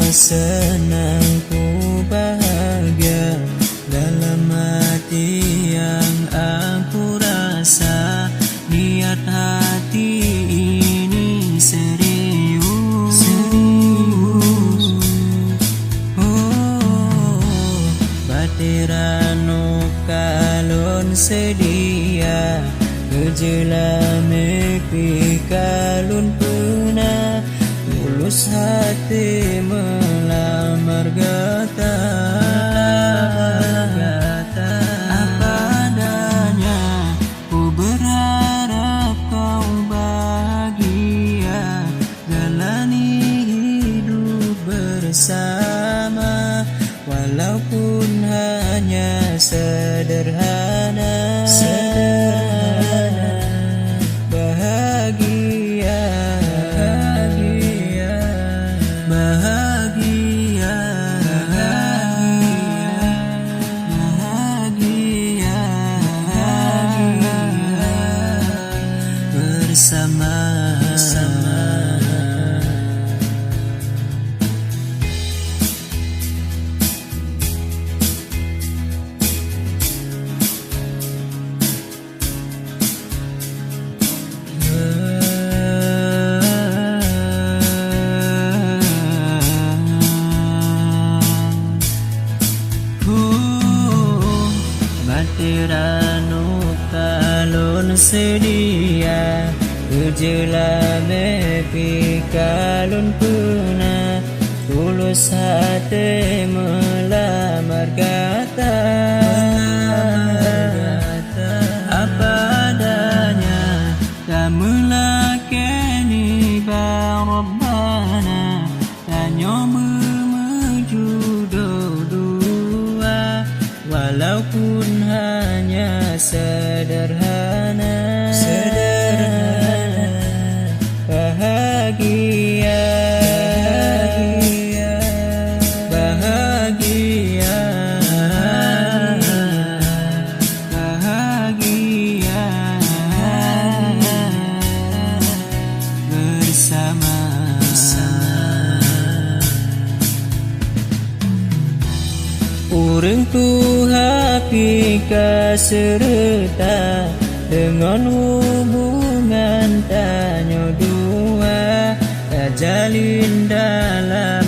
senang, ku bahagia dalam hati yang aku rasa. Niat hati ini serius. Oh, batirano kalon sedia kejelame kalun puna tulus hati melamar gata. Apa adanya ku berharap kau bahagia jalani hidup bersama, walaupun hanya sederhana. Bahagia, bahagia, bahagia, bahagia, bersama. Batirano kalon sedia kejelame kalon puna tulus hati melamar gata. Apa adanya kamulah kini barabbana tanyo menuju dua, walaupun hanya sederhana. Bahagia, bahagia, bahagia, bersama. Urang tu hakika serta dengan hubungan tanyo dua, jalin dalam